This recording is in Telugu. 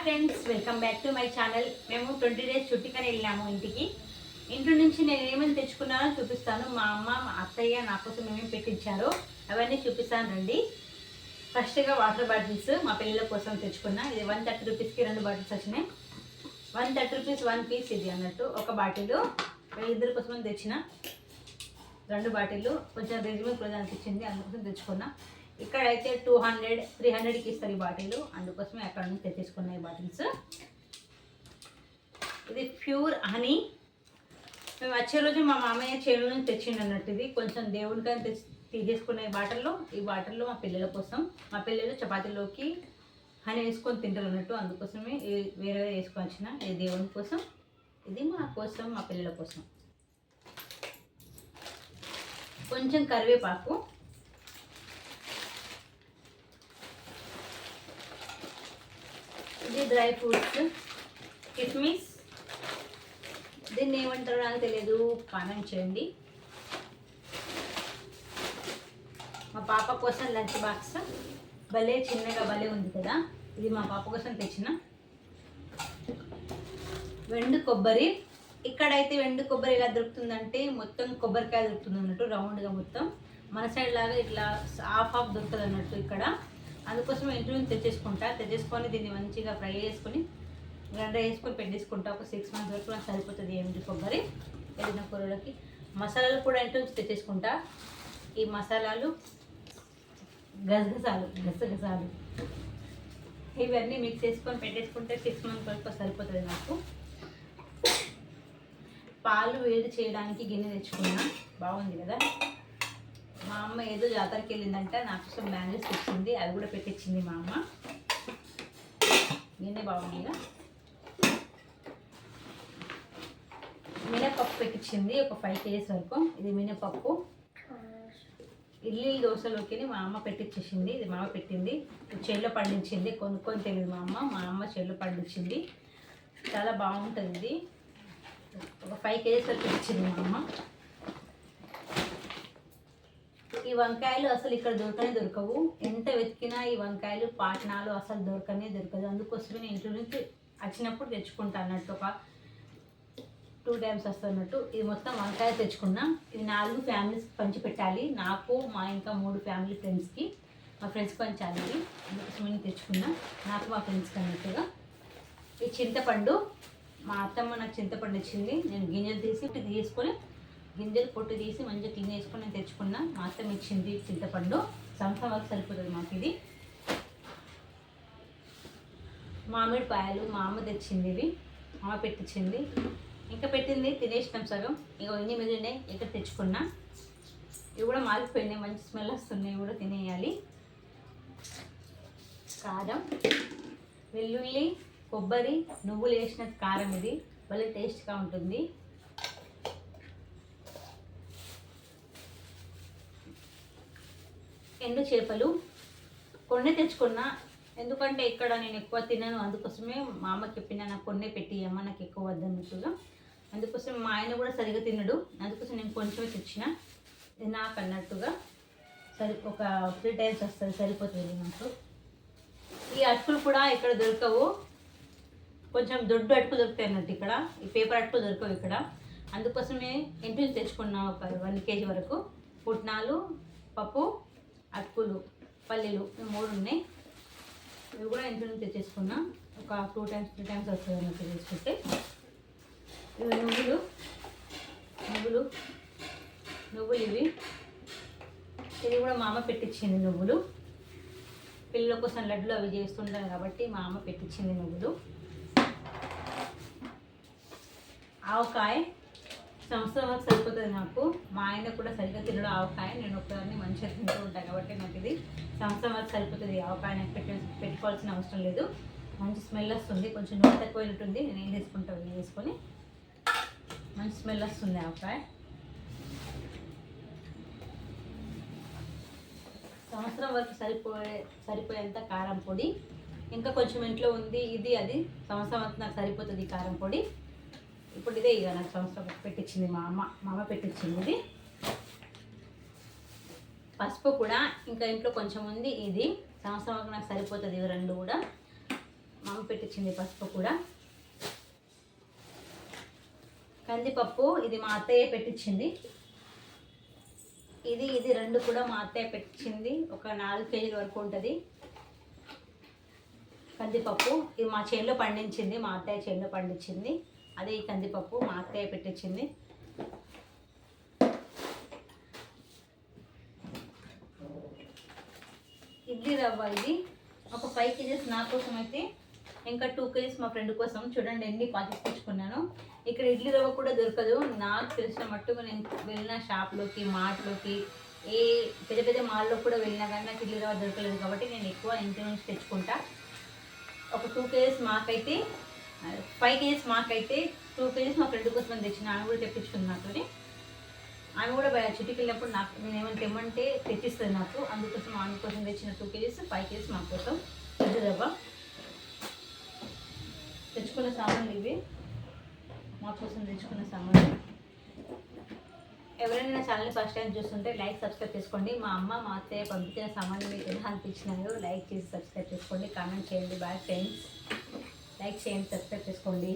Friends, welcome back to my channel. మేము 20 డేస్ చుట్టికని వెళ్ళాము ఇంటికి. ఇంటి నుంచి నేను ఏమేమి తెచ్చుకున్నానో చూపిస్తాను. మా అమ్మ, మా అత్తయ్య నా కోసం ఏమేమి పెట్టించారో అవన్నీ చూపిస్తాను రండి. ఫస్ట్గా వాటర్ బాటిల్స్ మా పిల్లల కోసం తెచ్చుకున్నా. ఇది 130 రూపీస్కి 2 బాటిల్స్ వచ్చినాయి. 130 రూపీస్ 1 పీస్ ఇది అన్నట్టు. ఒక బాటిల్ వీళ్ళిద్దరి కోసం తెచ్చిన 2 బాటిల్. కొంచెం రీజనబుల్ ప్రైస్ అనిపించింది, అందుకోసం తెచ్చుకున్నా. ఇక్కడైతే 200, 300కి ఇస్తారు ఈ బాటిల్, అందుకోసమే అక్కడ నుంచి తెచ్చేసుకున్నాయి బాటిల్స్. ఇది ప్యూర్ హనీ. మేము వచ్చే రోజు మా మామయ్య చేను నుంచి తెచ్చిండు అన్నట్టు. ఇది కొంచెం దేవుడికని తీసేసుకునే బాటిల్లో. ఈ బాటిల్లో మా పిల్లల కోసం, మా పిల్లలు చపాతీలోకి హనీ వేసుకొని తింటారు అన్నట్టు, అందుకోసమే వేరే వేసుకొని వచ్చిన. ఇది దేవుని కోసం, ఇది మా కోసం, మా పిల్లల కోసం. కొంచెం కరివేపాకు, ఇది డ్రై ఫ్రూట్స్, కిస్మిస్, దీన్ని ఏమంటారో నాకు తెలియదు, కామెంట్ చేయండి. మా పాప కోసం లంచ్ బాక్స్, భలే చిన్నగా భలే ఉంది కదా, ఇది మా పాప కోసం తెచ్చిన. వెండు కొబ్బరి. ఇక్కడైతే వెండు కొబ్బరి ఎలా దొరుకుతుందంటే మొత్తం కొబ్బరికాయ దొరుకుతుంది అన్నట్టు, రౌండ్గా మొత్తం. మన సైడ్ లాగా ఇట్లా హాఫ్ దొరుకుతుంది అన్నట్టు ఇక్కడ. అందుకోసం ఇంటి నుంచి తెచ్చేసుకొని దీన్ని మంచిగా ఫ్రై చేసుకొని గ్రైండర్ వేసుకొని పెట్టేసుకుంటా. ఒక 6 months వరకు నాకు సరిపోతుంది ఏమిటి కొబ్బరి ఏదైనా కూరలకి. మసాలాలు కూడా ఇంటి నుంచి తెచ్చేసుకుంటా. ఈ మసాలాలు గసగసాలు ఇవన్నీ మిక్స్ చేసుకొని పెట్టేసుకుంటే 6 months వరకు సరిపోతుంది నాకు. పాలు వేడి చేయడానికి గిన్నె తెచ్చుకున్నా, బాగుంది కదా. మా అమ్మ ఏదో జాతరకి వెళ్ళిందంట, నా కోసం బ్యాంగిల్స్ తెచ్చింది, అవి కూడా పెట్టించింది మా అమ్మ. గిన్నె బాగుంది కదా. మినపప్పు పెట్టించింది ఒక 5 kgs వరకు. ఇది మినపప్పు. ఇడ్లీ దోశలోకి మా అమ్మ పెట్టించేసింది, ఇది మా అమ్మ పెట్టింది. చేలో పండించింది, కొనుక్కొని తెలియదు మా అమ్మ చేలో పండించింది. చాలా బాగుంటుంది ఇది. ఒక 5 kgs వరకు ఇచ్చింది మా అమ్మ. ఈ వంకాయలు అసలు ఇక్కడ దొరకవు. ఎంత వెతికినా ఈ వంకాయలు పాట్నాలు అసలు దొరకదు. అందుకోసమే నేను ఇంటి నుంచి వచ్చినప్పుడు తెచ్చుకుంటా అన్నట్టు. ఒక 2 times వస్తున్నట్టు. ఇది మొత్తం వంకాయలు తెచ్చుకున్నా. ఇది 4 ఫ్యామిలీస్కి పంచి పెట్టాలి, నాకు మా ఇంకా 3 ఫ్యామిలీ ఫ్రెండ్స్కి. మా ఫ్రెండ్స్కి పంచాలి ఇది, అందుకోసమే నేను తెచ్చుకున్నా, నాకు మా ఫ్రెండ్స్కి అన్నట్టుగా. ఈ చింతపండు, మా అత్తమ్మ నాకు చింతపండు ఇచ్చింది. నేను గింజలు తీసుకొని గింజలు పొట్టు తీసి మంచిగా క్లీన్ చేసుకొని నేను తెచ్చుకున్నా. మా అత్తమ్మ ఇచ్చింది చింతపండు. సంవత్సరం వరకు సరిపోతుంది మాకు ఇది. మామిడి పాయలు మా అమ్మ తెచ్చింది, ఇవి అమ్మ పెట్టించింది. ఇంకా పెట్టింది తినేసినాం సగం. ఇక ఎన్ని మీద ఉన్నాయి ఇక్కడ తెచ్చుకున్నా. ఇవి కూడా మారిపోయినాయి, మంచి స్మెల్ వస్తున్నాయి, కూడా తినేయాలి. కారం, వెల్లుల్లి, కొబ్బరి, నువ్వులు వేసిన కారం, ఇది భలే టేస్ట్గా ఉంటుంది. ఎండు చేపలు కొన్ని తెచ్చుకున్నా, ఎందుకంటే ఇక్కడ నేను ఎక్కువ తినను, అందుకోసమే మా అమ్మకి చెప్పిన నాకు కొన్ని పెట్టి అమ్మ నాకు ఎక్కువ వద్దన్నట్టుగా. అందుకోసం మా ఆయన కూడా సరిగా తినడు, అందుకోసం నేను కొంచెమే తెచ్చిన. నాకు అన్నట్టుగా ఒక 3 times వస్తుంది, సరిపోతుంది నాకు. ఈ అటుకులు కూడా ఇక్కడ దొరకవు, కొంచెం దొడ్డు అటుకులు దొరుకుతాయి అన్నట్టు ఇక్కడ. ఈ పేపర్ అటుకులు దొరకవు ఇక్కడ, అందుకోసమే ఇంటి నుంచి తెచ్చుకున్నా ఒక 1 kg వరకు. పుట్నాలు, పప్పు, అటుకులు, పల్లీలు, 3 ఉన్నాయి. ఇవి కూడా ఇంటి నుంచి తెచ్చేసుకున్నా. ఒక 2 times 3 times వస్తుంది అన్నట్టు తీసుకుంటే. ఇవి నువ్వులు ఇవి. ఇది కూడా మా అమ్మ పెట్టించింది నువ్వులు. పిల్లల కోసం లడ్డులు అవి చేస్తుంటాను కాబట్టి మా అమ్మ పెట్టించింది నువ్వులు. ఆవకాయ సంవత్సరం వరకు సరిపోతుంది నాకు. మా ఆయన కూడా సరిగ్గా తినడం ఆవకాయ, నేను ఒకదాన్ని మంచిగా తింటూ ఉంటాను కాబట్టి నాకు ఇది సంవత్సరం వరకు సరిపోతుంది. ఆవకాయ నాకు పెట్టుకోవాల్సిన అవసరం లేదు. మంచి స్మెల్ వస్తుంది, కొంచెం నూనె తక్కువైనట్టుంది. నేను ఏం వేసుకుంటాను వేసుకొని మంచి స్మెల్ వస్తుంది ఆవకాయ. సంవత్సరం వరకు సరిపోయేంత కారం పొడి. ఇంకా కొంచెం ఇంట్లో ఉంది, ఇది అది సంవత్సరం వరకు నాకు సరిపోతుంది కారం పొడి. ఇప్పుడు ఇదే ఇక నాకు సంవత్సరం పెట్టించింది మా అమ్మ పెట్టించింది ఇది. పసుపు కూడా ఇంకా ఇంట్లో కొంచెం ఉంది, ఇది సంవత్సరం నాకు సరిపోతుంది. ఇవి 2 కూడా మా అమ్మ పెట్టించింది పసుపు కూడా. కందిపప్పు ఇది మా అత్తయ్య పెట్టించింది. ఇది రెండు కూడా మా అత్తయ్య పెట్టించింది. ఒక 4 కేజీల వరకు ఉంటుంది కందిపప్పు. ఇది మా చేనులో పండించింది, మా అత్తయ్య చేనులో పండించింది. అదే ఈ కందిపప్పు మా అత్తయ్య పెట్టించింది. ఇడ్లీ రవ్వ ఇది ఒక 5 కేజీస్ నా కోసం అయితే, ఇంకా 2 కేజీస్ మా ఫ్రెండ్ కోసం. చూడండి ఎన్ని పాకెట్స్ తెచ్చుకున్నాను. ఇక్కడ ఇడ్లీ రవ్వ కూడా దొరకదు. నాకు తెలిసిన మట్టుగా నేను వెళ్ళిన షాప్లోకి, మార్ట్లోకి, ఏ పెద్ద పెద్ద మాల్లో కూడా వెళ్ళినా కానీ నాకు ఇడ్లీ రవ్వ దొరకలేదు. కాబట్టి నేను ఎక్కువ ఇంటి నుంచి తెచ్చుకుంటా. ఒక 2 కేజీస్ మాకైతే, 5 కేజీస్ మాకైతే, 2 కేజీస్ మా ఫ్రెండ్ కోసం తెచ్చిన. ఆమె కూడా తెప్పించుకుంది నాతోని. ఆమె కూడా చిటికి వెళ్ళినప్పుడు నాకు నేను ఏమైనా తెమ్మంటే తెచ్చిస్తుంది నాకు. అందుకోసం ఆమె కోసం తెచ్చిన 2 కేజీస్, 5 కేజీస్ మా కోసం ఇడ్లీ రవ్వ తెచ్చుకున్న సామాన్లు ఇవి. మా కోసం తెచ్చుకున్న సామాన్లు. ఎవరైనా నా ఛానల్ని ఫస్ట్ టైం చూస్తుంటే లైక్, సబ్స్క్రైబ్ చేసుకోండి. మా అమ్మ, మా అత్తయ్య పంపించిన సామాన్లు మీకు ఎలా అనిపించినాయో లైక్ చేసి సబ్స్క్రైబ్ చేసుకోండి, కామెంట్ చేయండి. Bye friends. లైక్ చేయండి, సబ్స్క్రైబ్ చేసుకోండి.